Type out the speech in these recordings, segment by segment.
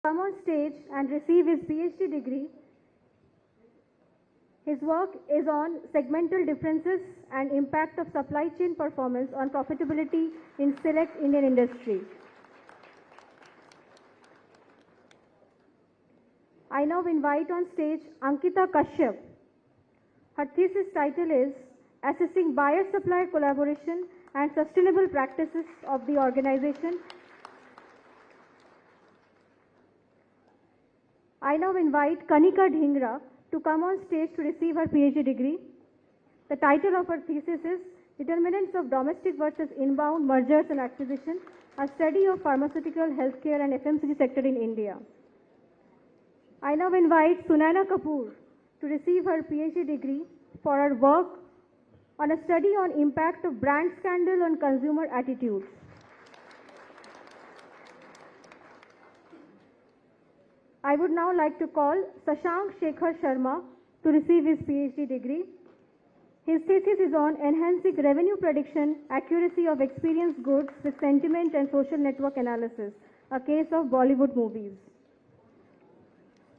come on stage and receive his PhD degree. His work is on segmental differences and impact of supply chain performance on profitability in select Indian industry. I now invite on stage Ankita Kashyap. Her thesis title is Assessing Buyer-Supplier Collaboration and Sustainable Practices of the Organization. I now invite Kanika Dhingra to come on stage to receive her PhD degree. The title of her thesis is Determinants of Domestic versus Inbound Mergers and Acquisition, a study of pharmaceutical, healthcare and FMCG sector in India. I now invite Sunaina Kapoor to receive her PhD degree for her work on a study on impact of brand scandal on consumer attitudes. I would now like to call Sashank Shekhar Sharma to receive his PhD degree. His thesis is on enhancing revenue prediction, accuracy of experience goods with sentiment and social network analysis, a case of Bollywood movies.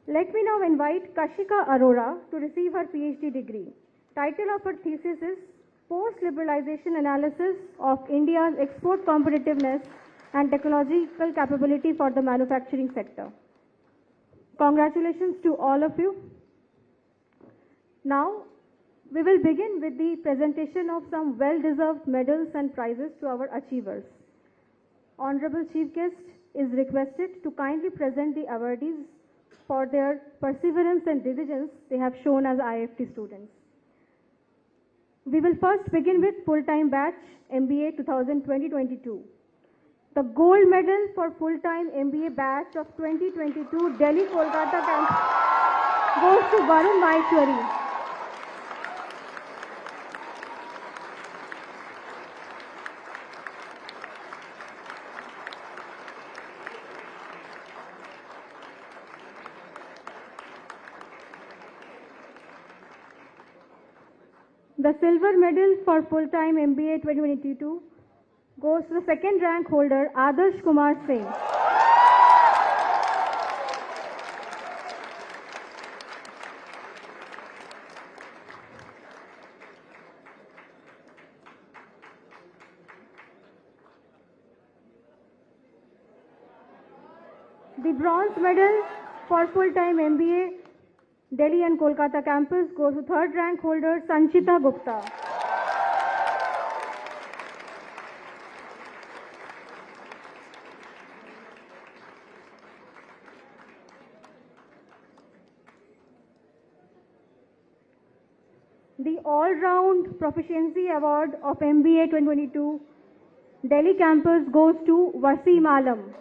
Let me now invite Kashika Arora to receive her PhD degree. Title of her thesis is Post-Liberalization Analysis of India's Export Competitiveness and Technological Capability for the Manufacturing Sector. Congratulations to all of you. Now, we will begin with the presentation of some well-deserved medals and prizes to our achievers. Honorable Chief Guest is requested to kindly present the awardees for their perseverance and diligence they have shown as IFT students. We will first begin with full-time batch MBA 2020-22. The gold medal for full-time MBA batch of 2022 Delhi Kolkata campus goes to Varun Maheshwari. The silver medal for full-time MBA 2022 goes to the second rank holder Adarsh Kumar Singh. The bronze medal for full-time MBA Delhi and Kolkata campus goes to third rank holder Sanchita Gupta. The all-round proficiency award of MBA 2022 Delhi campus goes to Wasim Alam.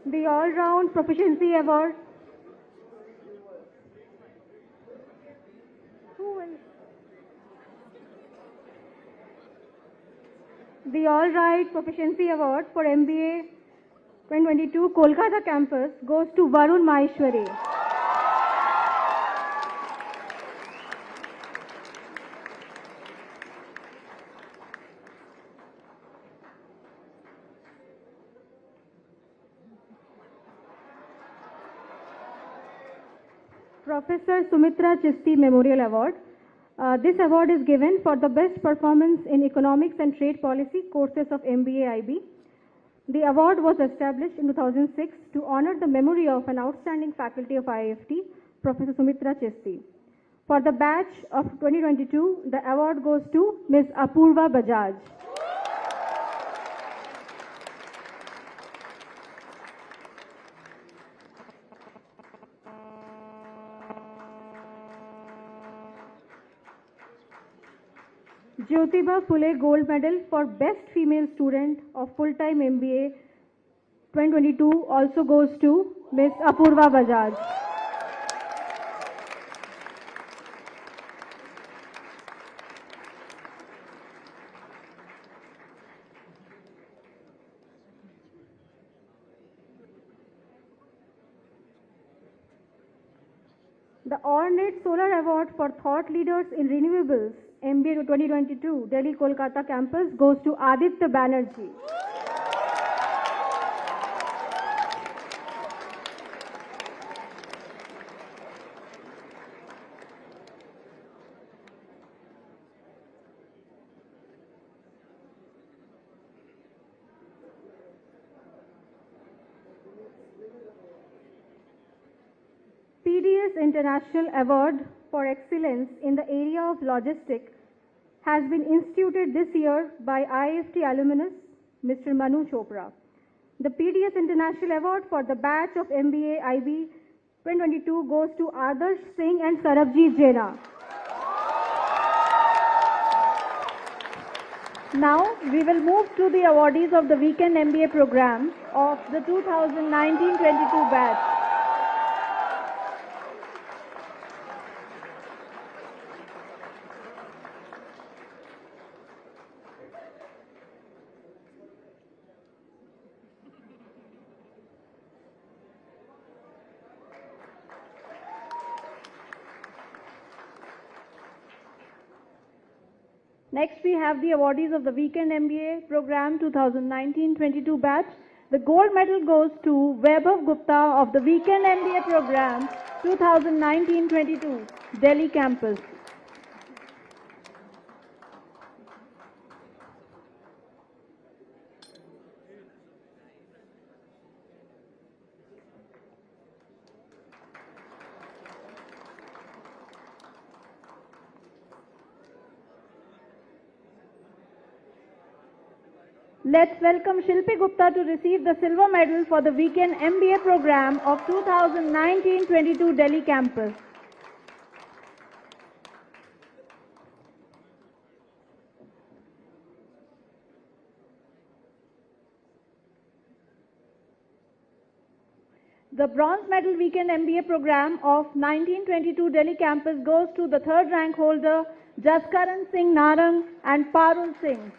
The all-round proficiency award. The all-right proficiency award for MBA 2022 Kolkata campus goes to Varun Maheshwari. Professor Sumitra Chisti Memorial Award. This award is given for the best performance in economics and trade policy courses of MBA IB. The award was established in 2006 to honor the memory of an outstanding faculty of IFT, Professor Sumitra Chisti. For the batch of 2022, the award goes to Ms. Apurva Bajaj. Jyotiba Phule Gold Medal for Best Female Student of Full-Time MBA 2022 also goes to Ms. Apurva Bajaj. The Ornate Solar Award for Thought Leaders in Renewables, MBA 2022, Delhi Kolkata campus goes to Aditya Banerjee. PDS International Award for Excellence in the area of logistics has been instituted this year by IFT alumnus Mr. Manu Chopra. The PDS International Award for the batch of MBA IB 2022 goes to Adarsh Singh and Sarabjit Jena. Now we will move to the awardees of the weekend MBA program of the 2019-22 batch. Next, we have the awardees of the Weekend MBA Program 2019-22 batch. The gold medal goes to Vaibhav Gupta of the Weekend MBA Program 2019-22, Delhi campus. Let's welcome Shilpi Gupta to receive the silver medal for the Weekend MBA program of 2019-22 Delhi campus. The bronze medal Weekend MBA program of 1922 Delhi campus goes to the third rank holder Jaskaran Singh Narang and Parul Singh.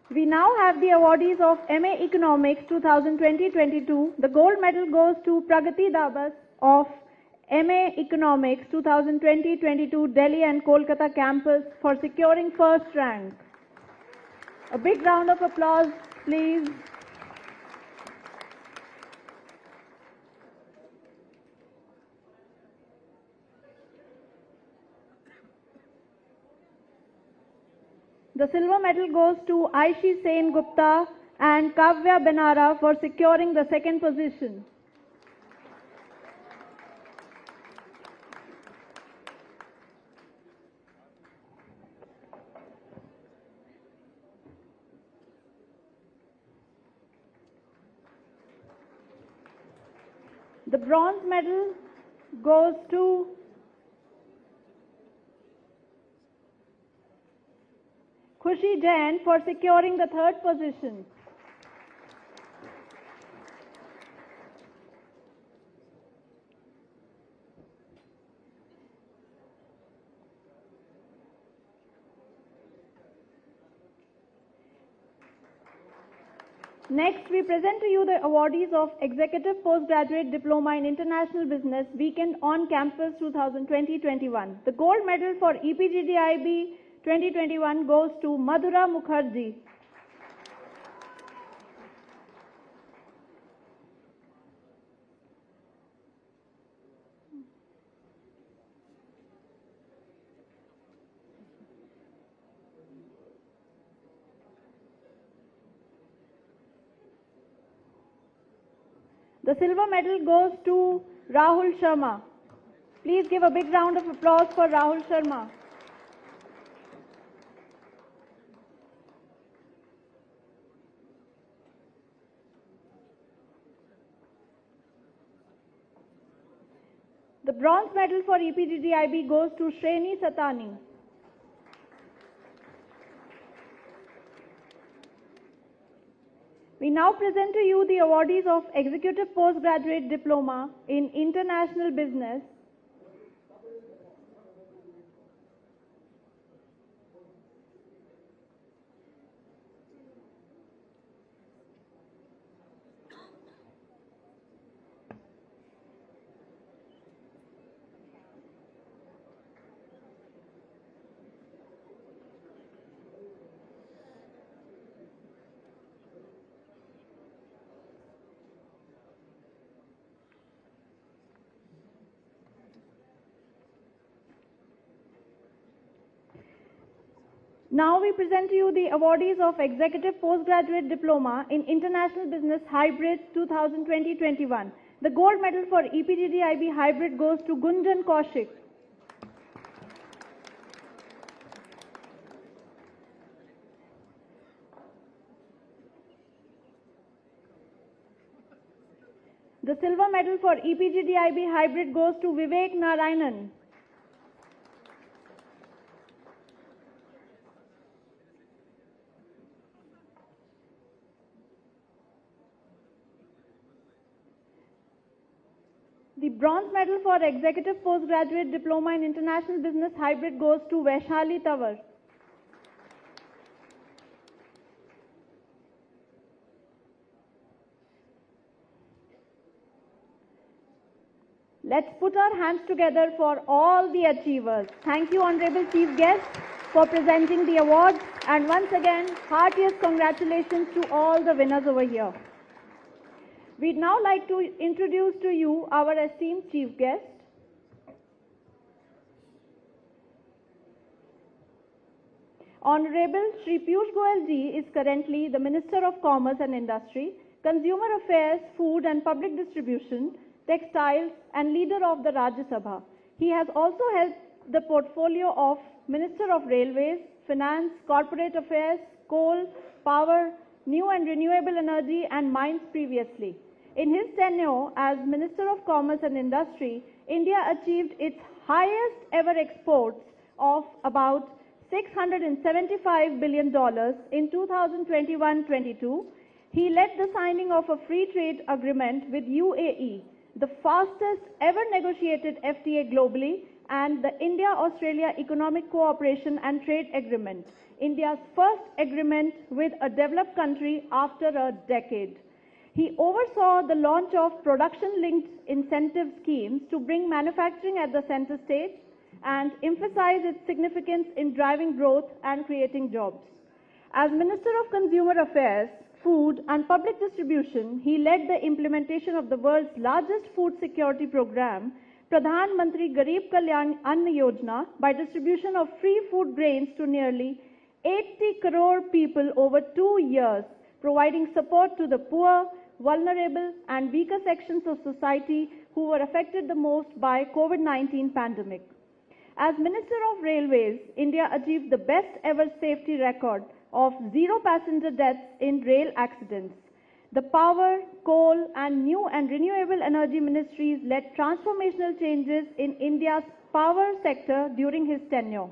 We now have the awardees of MA Economics 2020-22. The gold medal goes to Pragati Dabas of MA Economics 2020-22 Delhi and Kolkata campus for securing first rank. A big round of applause, please. The silver medal goes to Aishi Sen Gupta and Kavya Benara for securing the second position. The bronze medal goes to Khushi Jain for securing the third position. Next, we present to you the awardees of Executive Postgraduate Diploma in International Business Weekend on Campus 2020-21. The gold medal for EPGDIB 2021 goes to Madhura Mukherjee. The silver medal goes to Rahul Sharma. Please give a big round of applause for Rahul Sharma. The bronze medal for EPGDIB goes to Shreni Satani. We now present to you the awardees of Executive Postgraduate Diploma in International Business. Now we present to you the awardees of Executive Postgraduate Diploma in International Business Hybrid 2020-21. The gold medal for EPGDIB Hybrid goes to Gunjan Kaushik. The silver medal for EPGDIB Hybrid goes to Vivek Narayanan. The bronze medal for Executive Postgraduate Diploma in International Business Hybrid goes to Vaishali Tawar. Let's put our hands together for all the achievers. Thank you, Honorable Chief Guest, for presenting the awards, and once again, heartiest congratulations to all the winners over here. We'd now like to introduce to you our esteemed Chief Guest. Honorable Shri Piyush Goyal ji is currently the Minister of Commerce and Industry, Consumer Affairs, Food and Public Distribution, Textiles and leader of the Rajya Sabha. He has also held the portfolio of Minister of Railways, Finance, Corporate Affairs, Coal, Power, New and Renewable Energy and Mines previously. In his tenure as Minister of Commerce and Industry, India achieved its highest ever exports of about $675 billion in 2021-22. He led the signing of a free trade agreement with UAE, the fastest ever negotiated FTA globally, and the India-Australia Economic Cooperation and Trade Agreement, India's first agreement with a developed country after a decade. He oversaw the launch of production-linked incentive schemes to bring manufacturing at the center stage and emphasize its significance in driving growth and creating jobs. As Minister of Consumer Affairs, Food and Public Distribution, he led the implementation of the world's largest food security program, Pradhan Mantri Garib Kalyan Ann Yojana, by distribution of free food grains to nearly 80 crore people over 2 years, providing support to the poor, vulnerable and weaker sections of society who were affected the most by COVID-19 pandemic. As Minister of Railways, India achieved the best ever safety record of 0 passenger deaths in rail accidents. The Power, Coal and New and Renewable Energy Ministries led transformational changes in India's power sector during his tenure.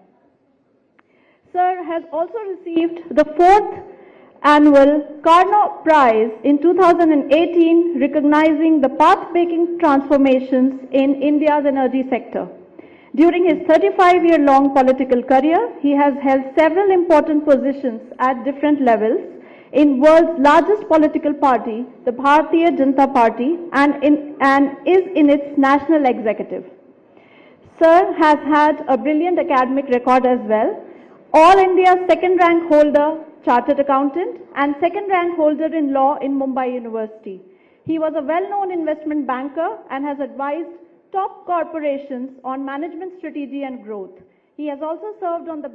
Sir has also received the 4th annual Carnot Prize in 2018, recognizing the path-breaking transformations in India's energy sector. During his 35-year-long political career, he has held several important positions at different levels in world's largest political party, the Bharatiya Janata Party, and is in its national executive. Sir has had a brilliant academic record as well. All India's second rank holder, chartered accountant, and second rank holder in law in Mumbai University. He was a well-known investment banker and has advised top corporations on management strategy and growth. He has also served on the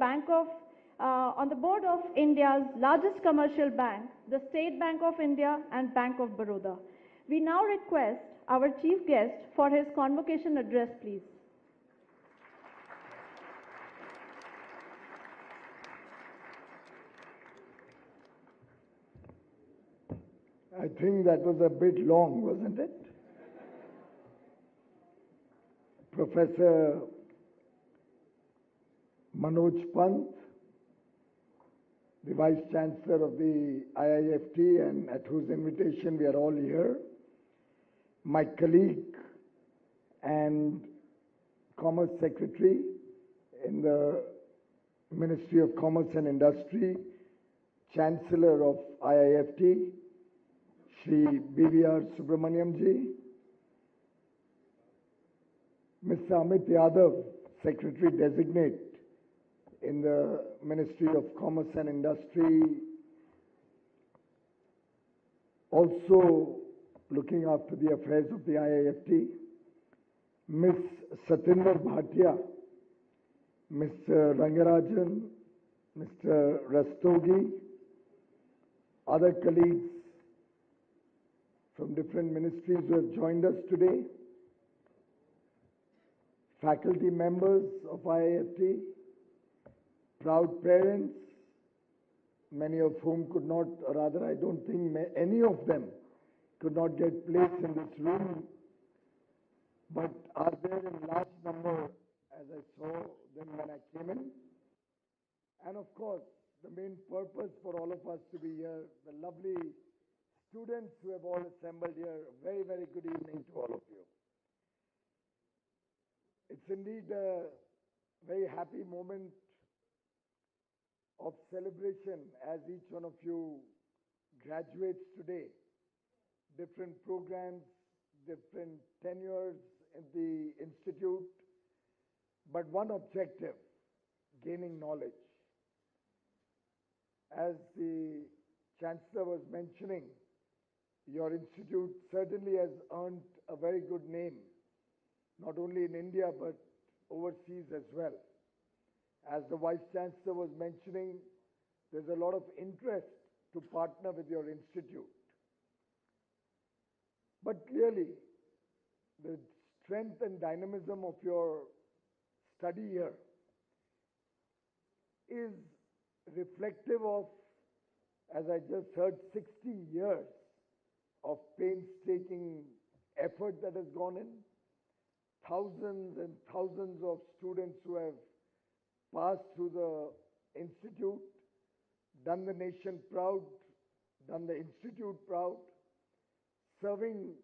board of India's largest commercial bank, the State Bank of India and Bank of Baroda. We now request our chief guest for his convocation address, please. I think that was a bit long, wasn't it? Professor Manoj Pant, the Vice Chancellor of the IIFT and at whose invitation we are all here, my colleague and Commerce Secretary in the Ministry of Commerce and Industry, Chancellor of IIFT, Shri BVR Subramaniam ji, Mr. Amit Yadav, Secretary Designate in the Ministry of Commerce and Industry, also looking after the affairs of the IIFT, Ms. Satinder Bhatia, Mr. Rangarajan, Mr. Rastogi, other colleagues from different ministries who have joined us today, faculty members of IIFT, proud parents, many of whom could not, or rather I don't think any of them could not get place in this room, but are there in large number as I saw them when I came in. And of course, the main purpose for all of us to be here, the lovely students who have all assembled here, a very, very good evening to all of you. It's indeed a very happy moment of celebration as each one of you graduates today. Different programs, different tenures in the institute, but one objective, gaining knowledge. As the Chancellor was mentioning, your institute certainly has earned a very good name, not only in India but overseas as well. As the Vice Chancellor was mentioning, there's a lot of interest to partner with your institute. But clearly, the strength and dynamism of your study here is reflective of, as I just heard, 60 years of painstaking effort that has gone in, thousands and thousands of students who have passed through the institute, done the nation proud, done the institute proud, serving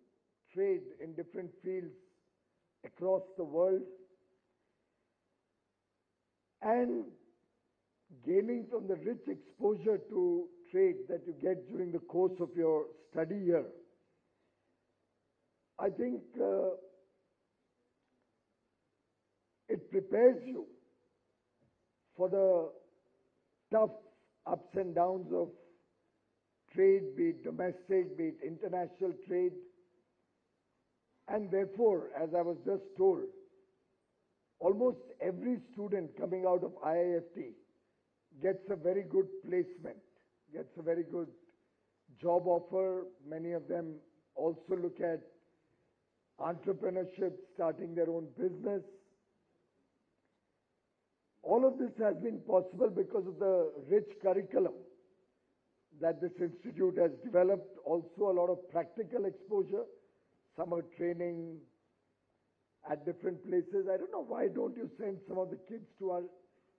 trade in different fields across the world, and gaining from the rich exposure to trade that you get during the course of your study here. I think it prepares you for the tough ups and downs of trade, be it domestic, be it international trade. And therefore, as I was just told, almost every student coming out of IIFT gets a very good placement, gets a very good job offer. Many of them also look at entrepreneurship, starting their own business. All of this has been possible because of the rich curriculum that this institute has developed. Also a lot of practical exposure, summer training at different places. I don't know, why don't you send some of the kids to our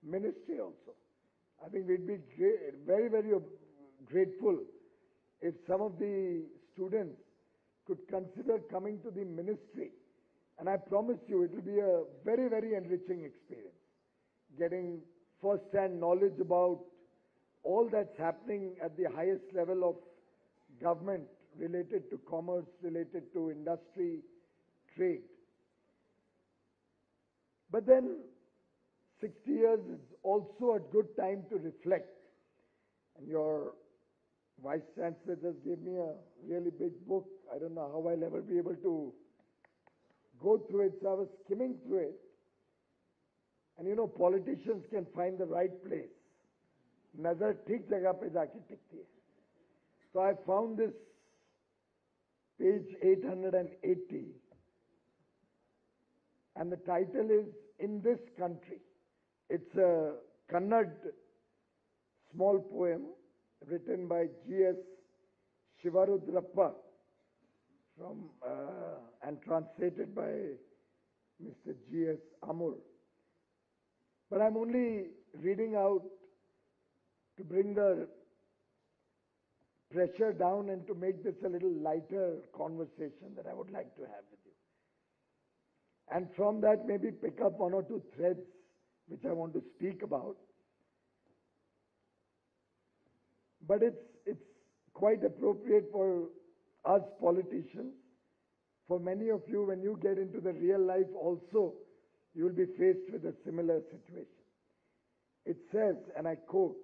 ministry also? I think we'd be very, very grateful if some of the students could consider coming to the ministry. And I promise you, it will be a very, very enriching experience, getting first-hand knowledge about all that's happening at the highest level of government related to commerce, related to industry, trade. But then 60 years is also a good time to reflect. And your Vice Chancellor just gave me a really big book. I don't know how I'll ever be able to go through it. So I was skimming through it. And you know, politicians can find the right place. Nazar theek jagah pe jaake tikti hai. So I found this page 880. And the title is In This Country. It's a Kannada small poem written by G.S. Shivarudrappa and translated by Mr. G.S. Amur. But I'm only reading out to bring the pressure down and to make this a little lighter conversation that I would like to have with you. And from that, maybe pick up one or two threads which I want to speak about. But it's quite appropriate for us politicians. For many of you, when you get into the real life also, you will be faced with a similar situation. It says, and I quote,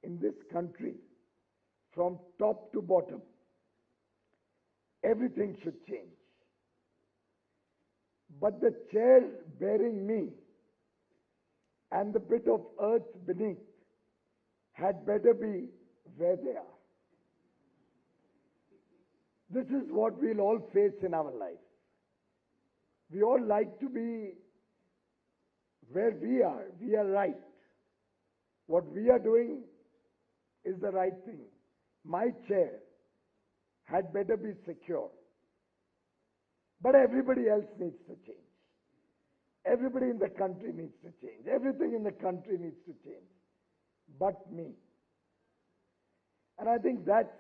in this country, from top to bottom, everything should change. But the chair bearing me and the bit of earth beneath had better be where they are. This is what we'll all face in our life. We all like to be where we are. We are right. What we are doing is the right thing. My chair had better be secure. But everybody else needs to change. Everybody in the country needs to change. Everything in the country needs to change. But me. And I think that's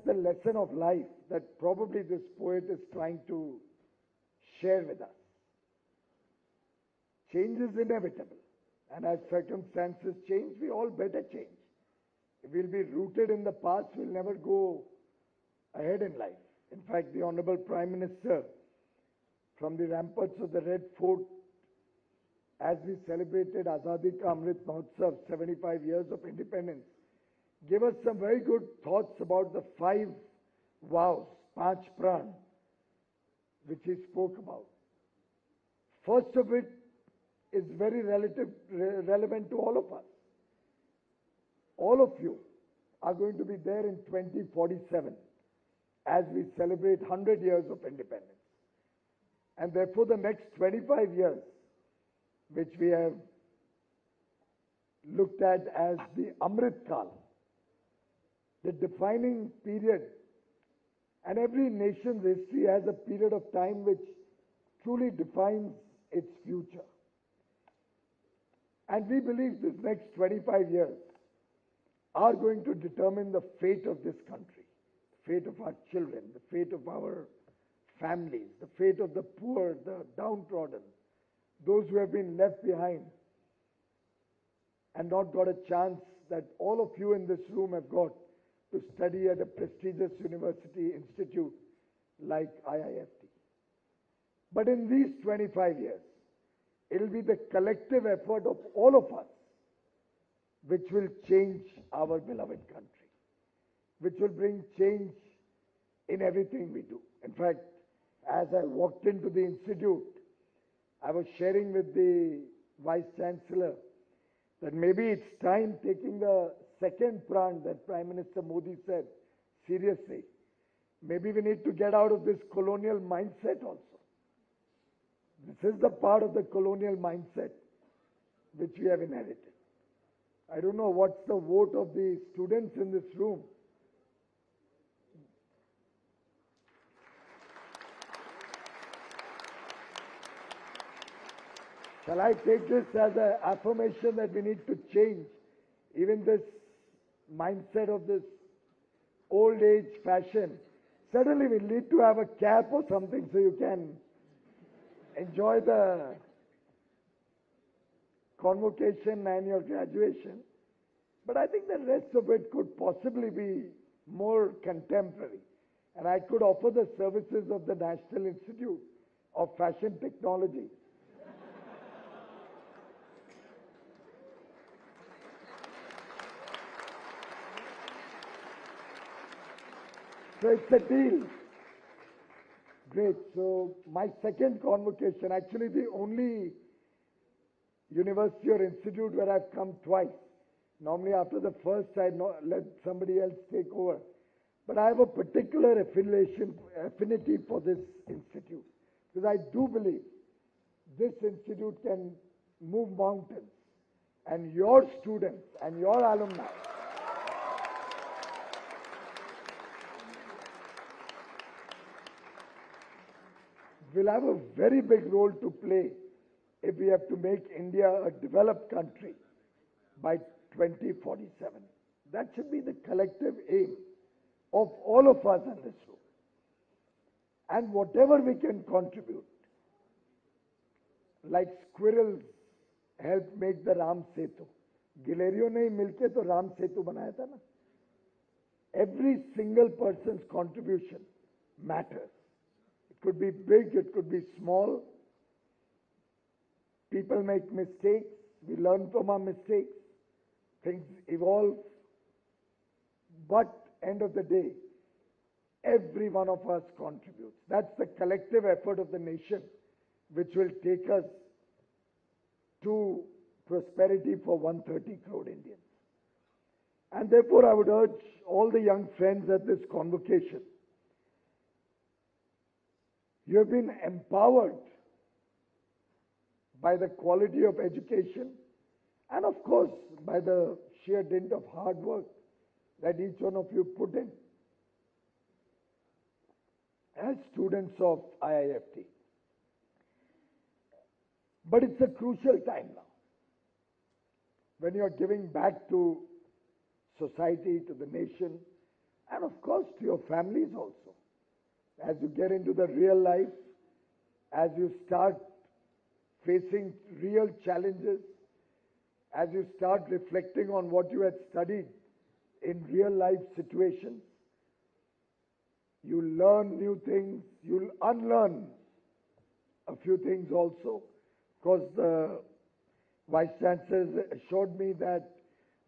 the lesson of life that probably this poet is trying to share with us. Change is inevitable. And as circumstances change, we all better change. If we'll be rooted in the past, we'll never go ahead in life. In fact, the Honorable Prime Minister, from the ramparts of the Red Fort, as we celebrated Azadi Ka Amrit Mahotsav, 75 years of independence, gave us some very good thoughts about the 5 vows, Panch Pran, which he spoke about. First of it is very relevant to all of us. All of you are going to be there in 2047 as we celebrate 100 years of independence. And therefore the next 25 years, which we have looked at as the Amrit Kal, the defining period, and every nation's history has a period of time which truly defines its future. And we believe this next 25 years are going to determine the fate of this country, the fate of our children, the fate of our families, the fate of the poor, the downtrodden, those who have been left behind and not got a chance that all of you in this room have got to study at a prestigious university institute like IIFT. But in these 25 years, it will be the collective effort of all of us which will change our beloved country, which will bring change in everything we do. In fact, as I walked into the institute, I was sharing with the Vice Chancellor that maybe it's time taking the second pran that Prime Minister Modi said seriously. Maybe we need to get out of this colonial mindset also. This is the part of the colonial mindset which we have inherited. I don't know what's the vote of the students in this room. Shall I take this as an affirmation that we need to change even this mindset of this old age fashion? Certainly we need to have a cap or something so you can enjoy the convocation and your graduation. But I think the rest of it could possibly be more contemporary. And I could offer the services of the National Institute of Fashion Technology. So it's a deal. Great. So my second convocation, actually the only university or institute where I've come twice. Normally after the first I let somebody else take over. But I have a particular affinity for this institute. Because I do believe this institute can move mountains. And your students and your alumni will have a very big role to play if we have to make India a developed country by 2047. That should be the collective aim of all of us in this room. And whatever we can contribute, like squirrels help make the Ram Setu. गिलहरियों ने ही मिलके तो राम सेतु बनाया था ना. Every single person's contribution matters. It could be big, it could be small. People make mistakes. We learn from our mistakes. Things evolve. But end of the day, every one of us contributes. That's the collective effort of the nation, which will take us to prosperity for 130 crore Indians. And therefore, I would urge all the young friends at this convocation, you have been empowered by the quality of education and of course by the sheer dint of hard work that each one of you put in as students of IIFT. But it's a crucial time now, when you are giving back to society, to the nation, and of course to your families also. As you get into the real life, as you start facing real challenges, as you start reflecting on what you had studied in real life situations, you learn new things, you'll unlearn a few things also. Because the Vice Chancellor assured me that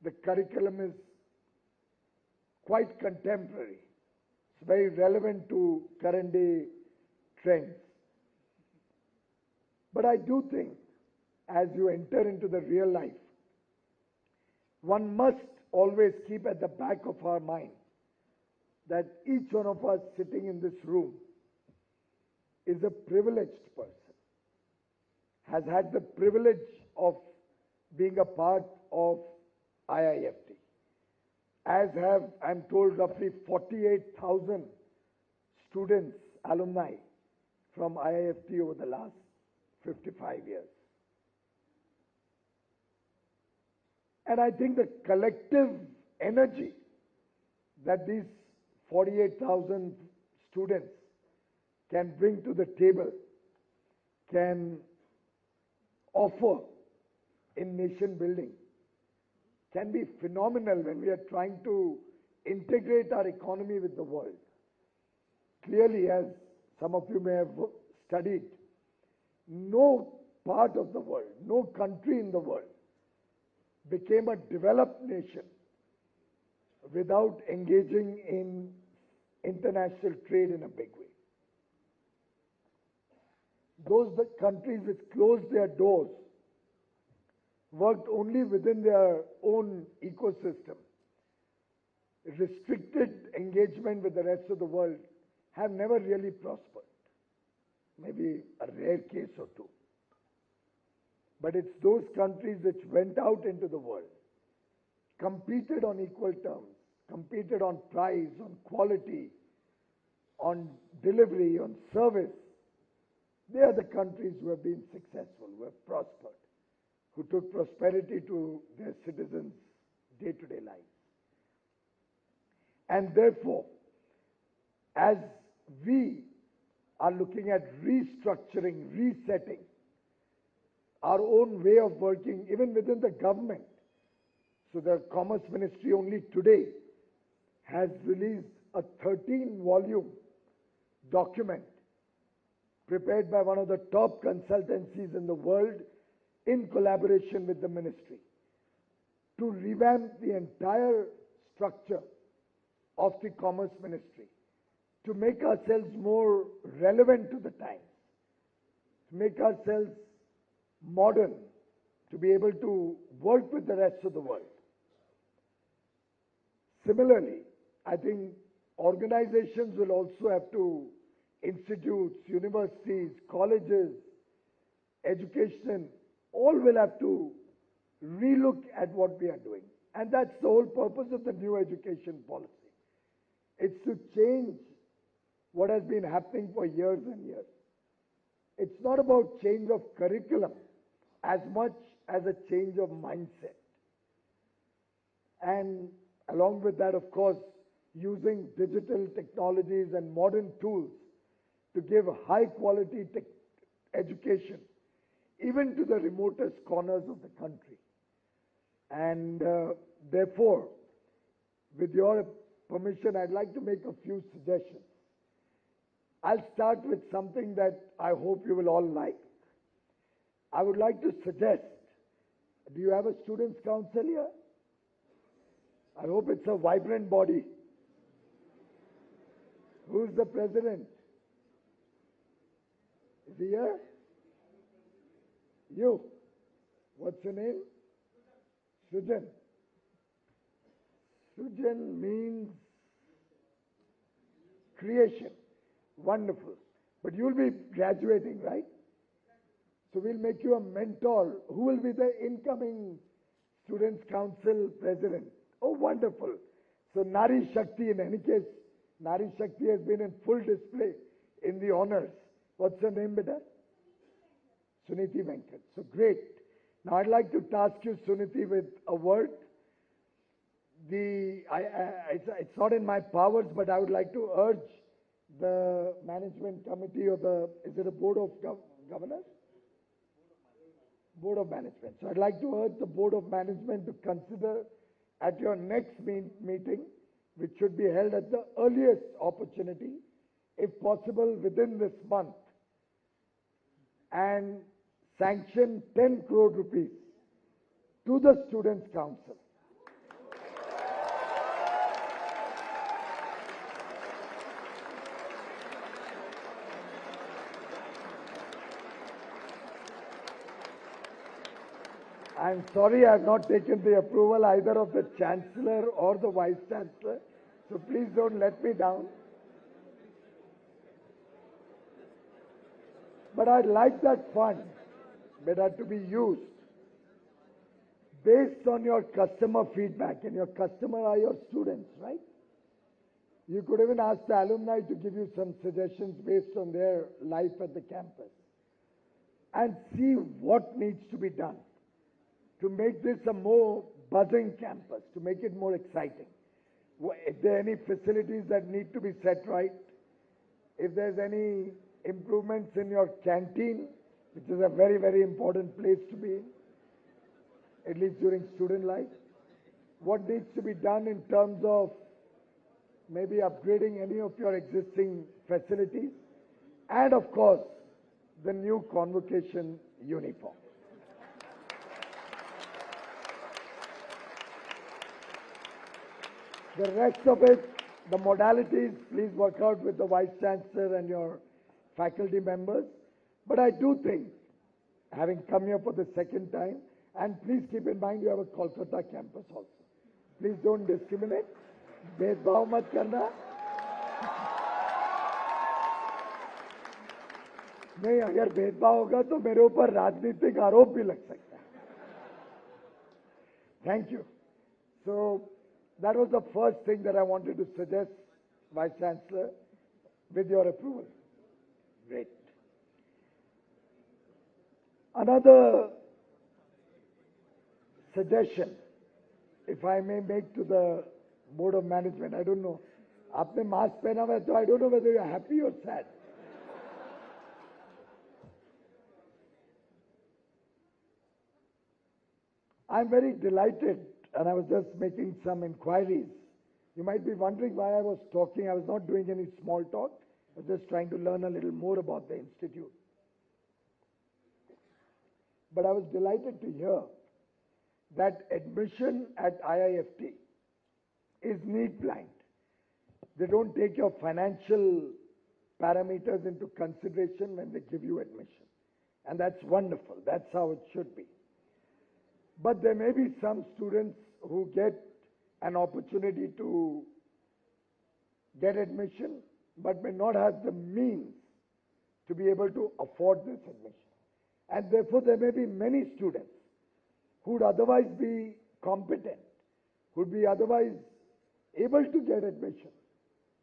the curriculum is quite contemporary. It's very relevant to current day trends. But I do think as you enter into the real life, one must always keep at the back of our mind that each one of us sitting in this room is a privileged person, has had the privilege of being a part of IIFT, as have, I'm told, roughly 48,000 students, alumni from IIFT over the last 55 years. And I think the collective energy that these 48,000 students can bring to the table, can offer in nation building, can be phenomenal when we are trying to integrate our economy with the world. Clearly, as some of you may have studied, no part of the world, no country in the world became a developed nation without engaging in international trade in a big way. Those countries which closed their doors, worked only within their own ecosystem, restricted engagement with the rest of the world, have never really prospered. Maybe a rare case or two. But it's those countries which went out into the world, competed on equal terms, competed on price, on quality, on delivery, on service. They are the countries who have been successful, who have prospered, who took prosperity to their citizens' day-to-day lives. And therefore, as we are looking at restructuring, resetting our own way of working, even within the government, so the Commerce Ministry only today has released a 13-volume document prepared by one of the top consultancies in the world in collaboration with the ministry to revamp the entire structure of the Commerce Ministry, to make ourselves more relevant to the times, to make ourselves modern, to be able to work with the rest of the world. Similarly, I think organizations will also have to, institutes, universities, colleges, education, all will have to relook at what we are doing. And that's the whole purpose of the new education policy. It's to change what has been happening for years and years. It's not about change of curriculum as much as a change of mindset. And along with that, of course, using digital technologies and modern tools to give high quality education even to the remotest corners of the country. And therefore, with your permission, I'd like to make a few suggestions. I'll start with something that I hope you will all like. I would like to suggest, do you have a students' council here? I hope it's a vibrant body. Who's the president? Is he here? You. What's your name? Sujan. Sujan means creation. Wonderful. But you'll be graduating, right? So we'll make you a mentor. Who will be the incoming Students' Council president? Oh, wonderful. So Nari Shakti, in any case, Nari Shakti has been in full display in the honors. What's her name, beta? Suniti Venkat. So great. Now I'd like to task you, Suniti, with a word. It's not in my powers, but I would like to urge the management committee or is it a board of governors? Board of management. So I'd like to urge the board of management to consider at your next meeting, which should be held at the earliest opportunity, if possible within this month, and sanction 10 crore rupees to the Students' Council. I'm sorry I have not taken the approval either of the Chancellor or the Vice Chancellor, so please don't let me down. But I'd like that fund, beta, to be used based on your customer feedback, and your customer are your students, right? You could even ask the alumni to give you some suggestions based on their life at the campus and see what needs to be done to make this a more buzzing campus, to make it more exciting. If there are any facilities that need to be set right, if there's any improvements in your canteen, which is a very, very important place to be in, at least during student life, what needs to be done in terms of maybe upgrading any of your existing facilities, and of course, the new convocation uniform. The rest of it, the modalities, please work out with the Vice Chancellor and your faculty members. But I do think, having come here for the second time, and please keep in mind you have a Kolkata campus also. Please don't discriminate. भेदभाव मत करना. नहीं, अगर भेदभाव होगा तो मेरे ऊपर राजनीतिक आरोप भी लग सकता है. Thank you. So that was the first thing that I wanted to suggest, Vice Chancellor, with your approval. Great. Another suggestion, if I may make to the Board of Management, I don't know. आपने mask पहना हुआ है, so I don't know whether you're happy or sad. I'm very delighted, and I was just making some inquiries. You might be wondering why I was talking. I was not doing any small talk. I was just trying to learn a little more about the institute. But I was delighted to hear that admission at IIFT is need blind. They don't take your financial parameters into consideration when they give you admission. And that's wonderful. That's how it should be. But there may be some students who get an opportunity to get admission, but may not have the means to be able to afford this admission. And therefore, there may be many students who would otherwise be competent, who would be otherwise able to get admission,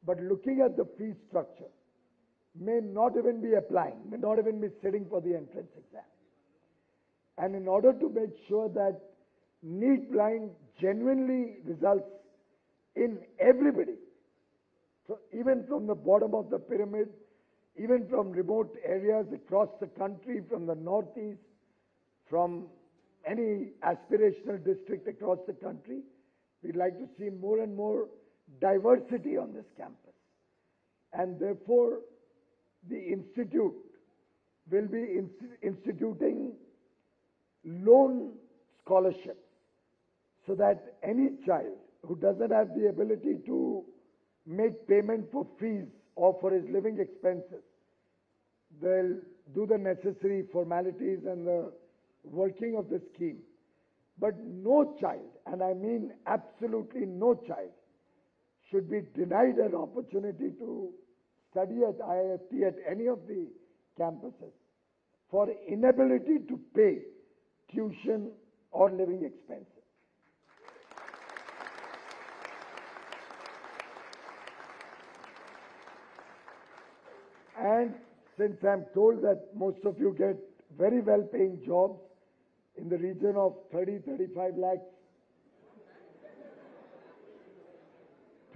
but looking at the fee structure, may not even be applying, may not even be sitting for the entrance exam. And in order to make sure that NEET blind genuinely results in everybody, so even from the bottom of the pyramid, even from remote areas across the country, from the northeast, from any aspirational district across the country, we'd like to see more and more diversity on this campus. And therefore, the institute will be instituting loan scholarships so that any child who doesn't have the ability to make payment for fees or for his living expenses, they'll do the necessary formalities and the working of the scheme. But no child, and I mean absolutely no child, should be denied an opportunity to study at IIFT at any of the campuses for inability to pay tuition or living expenses. And since I'm told that most of you get very well paying jobs in the region of 30-35 lakhs,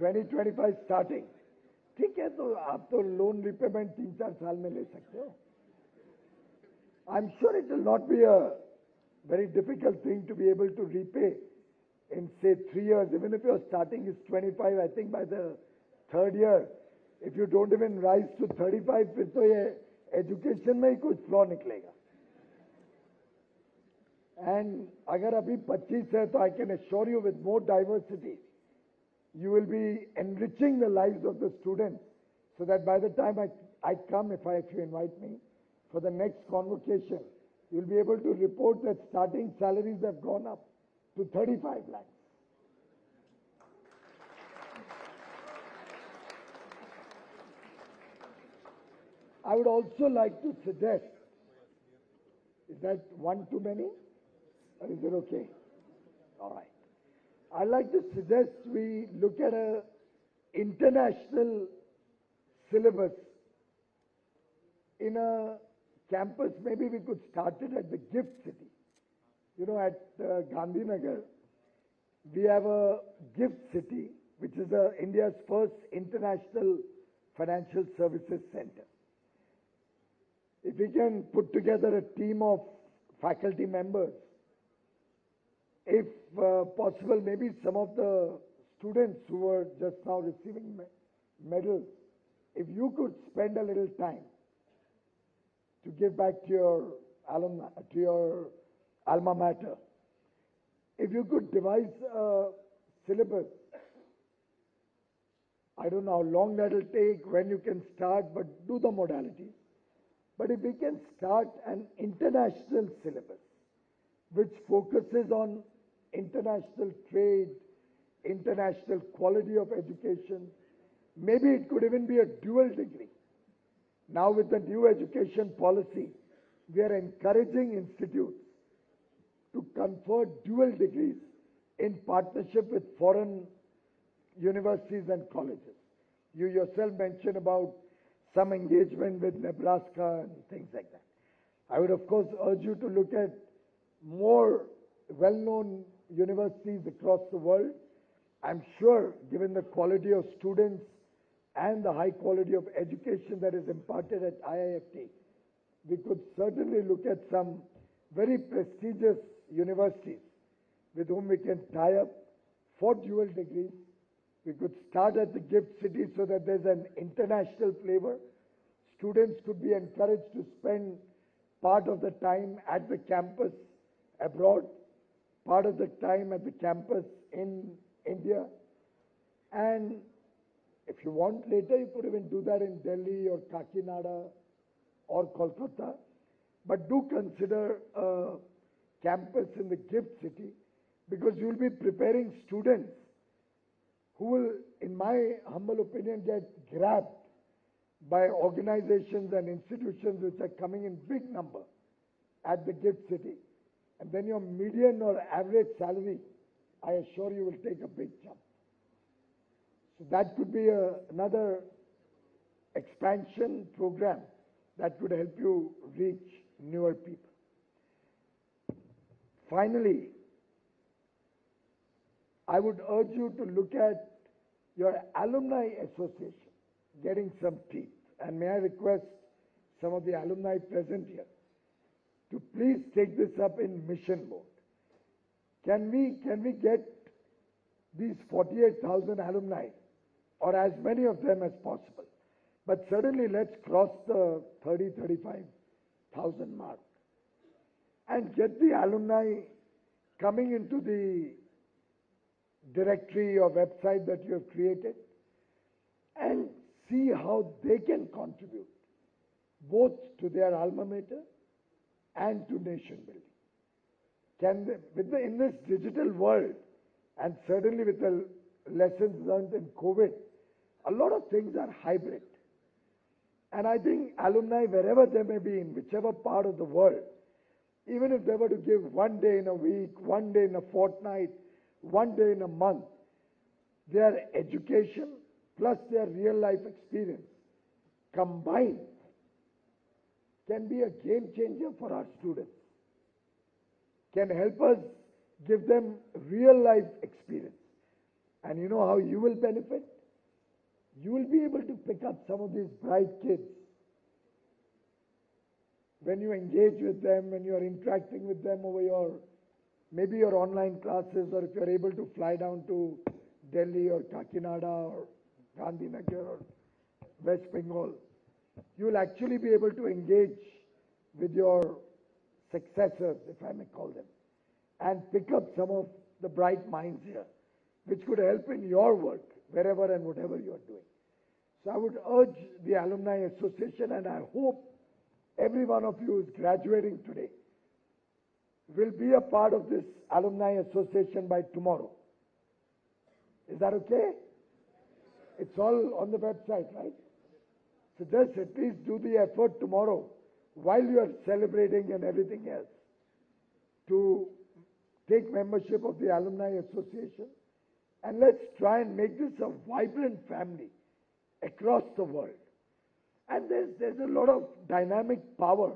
20-25 starting, ठीक है, तो आप तो loan repayment 3-4 साल में ले सकते हो. I'm sure it will not be a very difficult thing to be able to repay in say 3 years. Even if your starting is 25, I think by the third year, if you don't even rise to 35, फिर तो ये education में ही कुछ flaw निकलेगा. And अगर अभी 25 है, तो I can assure you with more diversity, you will be enriching the lives of the students, so that by the time I come, if you invite me for the next convocation, you'll be able to report that starting salaries have gone up to 35 lakhs. I would also like to suggest, is that one too many? Or is it okay? All right. I'd like to suggest we look at an international syllabus in a campus. Maybe we could start it at the Gift City. You know, at Gandhinagar, we have a Gift City, which is India's first international financial services center. If we can put together a team of faculty members, if possible, maybe some of the students who were just now receiving medals, if you could spend a little time to give back to your alumni, to your alma mater, if you could devise a syllabus, I don't know how long that will take, when you can start, but do the modalities. But if we can start an international syllabus which focuses on international trade, international quality of education, maybe it could even be a dual degree. Now with the new education policy, we are encouraging institutes to confer dual degrees in partnership with foreign universities and colleges. You yourself mentioned about some engagement with Nebraska and things like that. I would of course urge you to look at more well-known universities across the world. I'm sure, given the quality of students and the high quality of education that is imparted at IIFT, we could certainly look at some very prestigious universities with whom we can tie up for dual degrees. We could start at the Gift City so that there's an international flavor. Students could be encouraged to spend part of the time at the campus abroad, part of the time at the campus in India. And if you want later, you could even do that in Delhi or Kakinada or Kolkata. But do consider a campus in the Gift City, because you'll be preparing students who will, in my humble opinion, get grabbed by organizations and institutions which are coming in big number at the Gift City. And then your median or average salary, I assure you, will take a big jump. So that could be another expansion program that could help you reach newer people. Finally, I would urge you to look at your alumni association getting some teeth. And may I request some of the alumni present here to please take this up in mission mode. Can we get these 48,000 alumni, or as many of them as possible? But certainly let's cross the 35,000 mark and get the alumni coming into the directory or website that you have created and see how they can contribute both to their alma mater and to nation building. In this digital world, and certainly with the lessons learned in COVID, a lot of things are hybrid. And I think alumni, wherever they may be, in whichever part of the world, even if they were to give one day in a week, one day in a fortnight, one day in a month, their education plus their real life experience combined can be a game changer for our students, can help us give them real life experience. And you know how you will benefit? You will be able to pick up some of these bright kids when you engage with them, when you are interacting with them over maybe your online classes, or if you're able to fly down to Delhi or Kakinada or Gandhinagar or West Bengal, you will actually be able to engage with your successors, if I may call them, and pick up some of the bright minds here, which could help in your work, wherever and whatever you are doing. So I would urge the Alumni Association, and I hope every one of you who is graduating today will be a part of this Alumni Association by tomorrow. Is that okay? It's all on the website, right? So just at least do the effort tomorrow while you are celebrating and everything else to take membership of the Alumni Association, and let's try and make this a vibrant family across the world. And there's a lot of dynamic power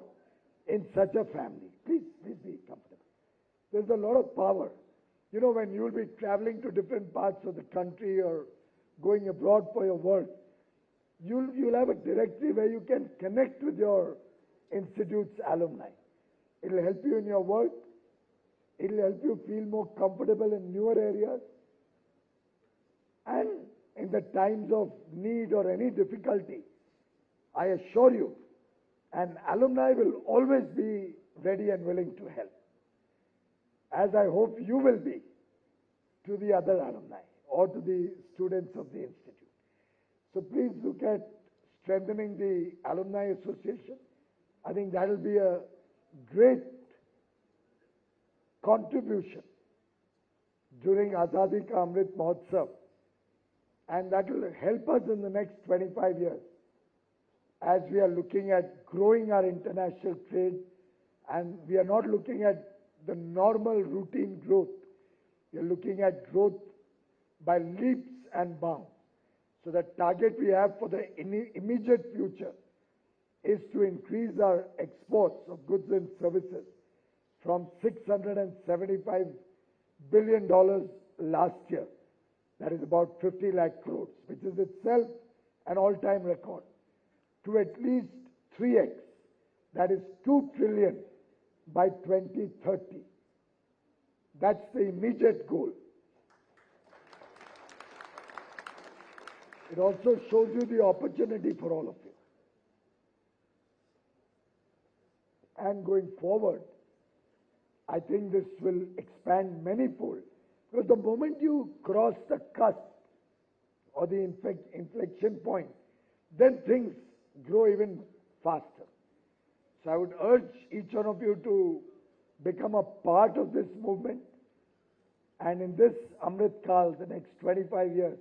in such a family. Please be comfortable. There's a lot of power. You know, when you'll be traveling to different parts of the country or going abroad for your work, you'll have a directory where you can connect with your institute's alumni. It'll help you in your work. It'll help you feel more comfortable in newer areas. And in the times of need or any difficulty, I assure you, an alumni will always be ready and willing to help, as I hope you will be to the other alumni or to the students of the institute. So please look at strengthening the Alumni Association. I think that will be a great contribution during Azadi Ka Amrit Mahotsav, and that will help us in the next 25 years as we are looking at growing our international trade, and we are not looking at the normal routine growth. We are looking at growth by leaps and bounds. So the target we have for the immediate future is to increase our exports of goods and services from $675 billion last year, that is about 50 lakh crores, which is itself an all-time record, to at least 3x, that is 2 trillion by 2030. That's the immediate goal. It also shows you the opportunity for all of you. And going forward, I think this will expand manifold, because the moment you cross the cusp or the inflection point, then things grow even faster. So I would urge each one of you to become a part of this movement, and in this Amrit Kal, the next 25 years,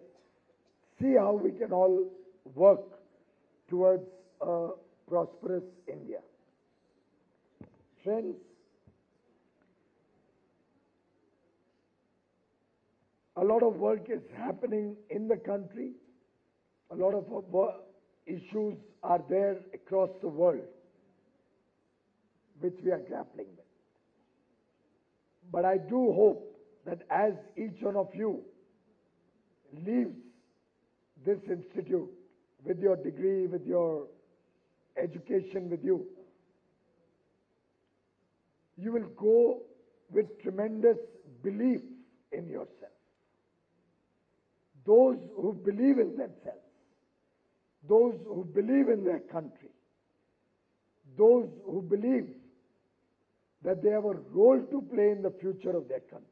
see how we can all work towards a prosperous India. Friends, a lot of work is happening in the country. A lot of issues are there across the world which we are grappling with. But I do hope that as each one of you leaves this institute with your degree, with your education with you, you will go with tremendous belief in yourself. Those who believe in themselves, those who believe in their country, those who believe that they have a role to play in the future of their country,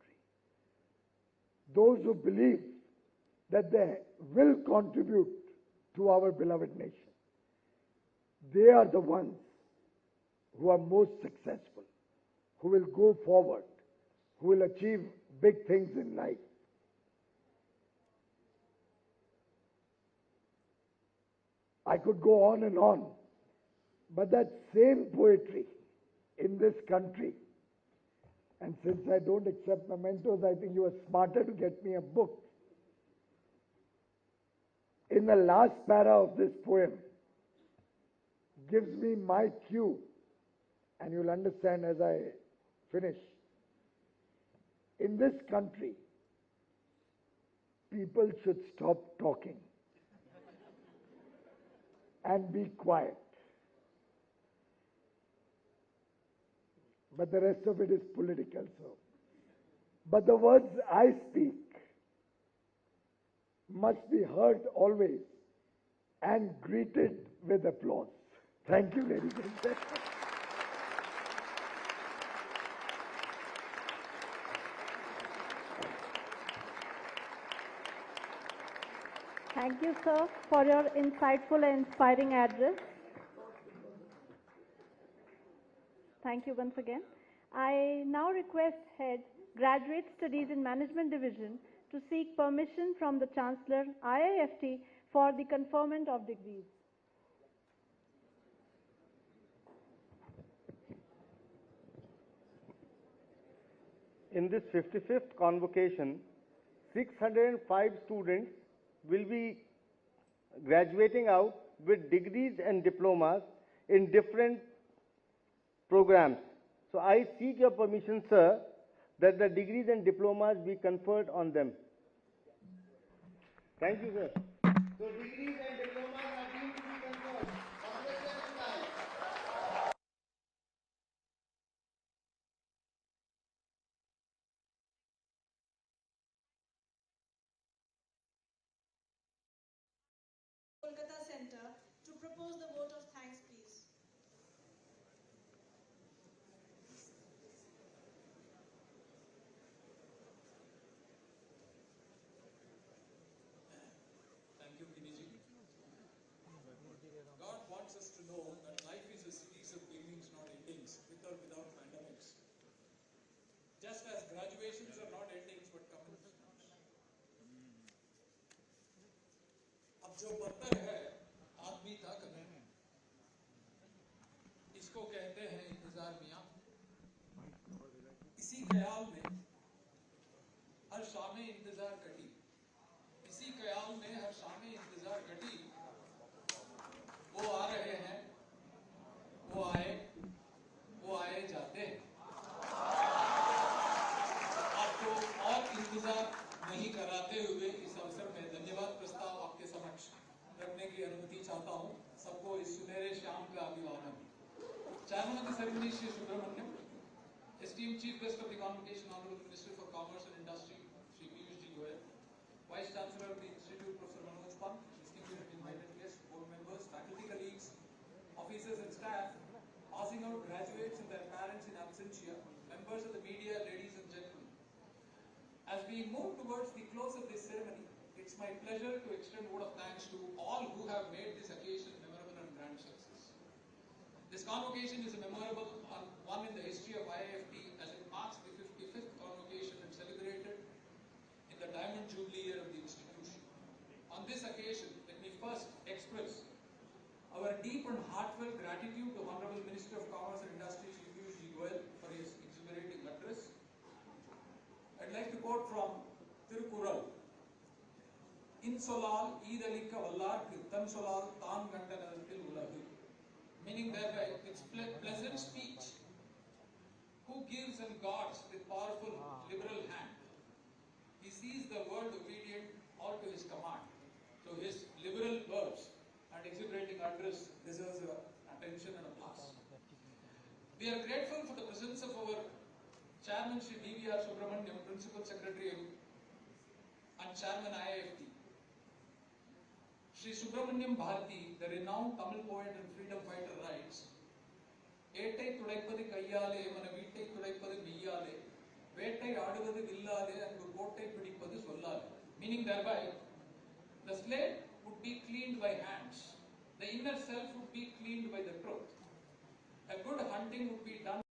those who believe that they will contribute to our beloved nation, they are the ones who are most successful, who will go forward, who will achieve big things in life. I could go on and on, but that same poetry in this country, and since I don't accept mementos, I think you are smarter to get me a book. In the last para of this poem, gives me my cue, and you'll understand as I finish. In this country, people should stop talking and be quiet. But the rest of it is political, so. But the words I speak must be heard always and greeted with applause. Thank you, ladies and gentlemen. Thank you, sir, for your insightful and inspiring address. Thank you once again. I now request Head, Graduate Studies in Management Division, to seek permission from the Chancellor, IIFT, for the conferment of degrees. In this 55th Convocation, 605 students will be graduating out with degrees and diplomas in different programs. So I seek your permission, sir, that the degrees and diplomas be conferred on them. Thank you, sir. So degrees and diplomas are deemed to be conferred. Congratulations, guys. Kolkata Center to propose the vote of thanks, please. Thank you, Viniji. God wants us to know that life is a series of beginnings, not endings, with or without pandemics. Just as graduations are not endings but commencements. अब जो बदतर है आदमी था कभी, इसको कहते हैं इंतजार मियां। इसी ख्याल में हर शामें इंतजार कटी, इसी ख्याल में हर शामें इंतजार कटी। वो आ रहे हैं, वो आए जाते हैं। आपको और इंतजार नहीं कराते हुए इस अवसर में धन्यवाद प्रस्ताव आपके समक्ष रखने की अनुमति चाहता हूं। सबको इस सुनहरे शाम का अभिवादन। Chairman of the ceremony, Shri Subramanyam, esteemed Chief Guest of the Convocation, Honorable Minister for Commerce and Industry, Shri Piyush Goyal, Vice Chancellor of the Institute, Professor Manoj Pant, distinguished invited guests, board members, faculty colleagues, officers and staff, passing out graduates and their parents in absentia, members of the media, ladies and gentlemen. As we move towards the close of this ceremony, it's my pleasure to extend a word of thanks to all who have made this occasion memorable and grand success. This convocation is a memorable one in the history of IIFT as it marks the 55th Convocation and celebrated in the Diamond Jubilee year of the institution. On this occasion, let me first express our deep and heartfelt gratitude to Honorable Minister of Commerce and Industry, Shri Piyush Goyal, for his exhilarating address. I'd like to quote from Tirukural. Insolal Eedalikka Vallarku Tansolal Tan Gandanalathil Ulagil. Meaning thereby, it's pleasant speech. Who gives and guards with powerful liberal hand. He sees the world obedient all to his command. So his liberal verbs and exhilarating address deserves attention and applause. We are grateful for the presence of our Chairman Shri D.V.R. Subramaniam, Principal Secretary and Chairman IIFT. Shri Subramaniam Bharati, the renowned Tamil poet and freedom fighter, writes, "ஏட்டை துடைப்பது கையாலே மன வீட்டை துடைப்பது மெய்யாலே வேட்டை ஆடுவது வில்லாலே அங்கு கோட்டை பிடிப்பது சொல்லாலே." Meaning thereby, the slate would be cleaned by hands. The inner self would be cleaned by the truth. A good hunting would be done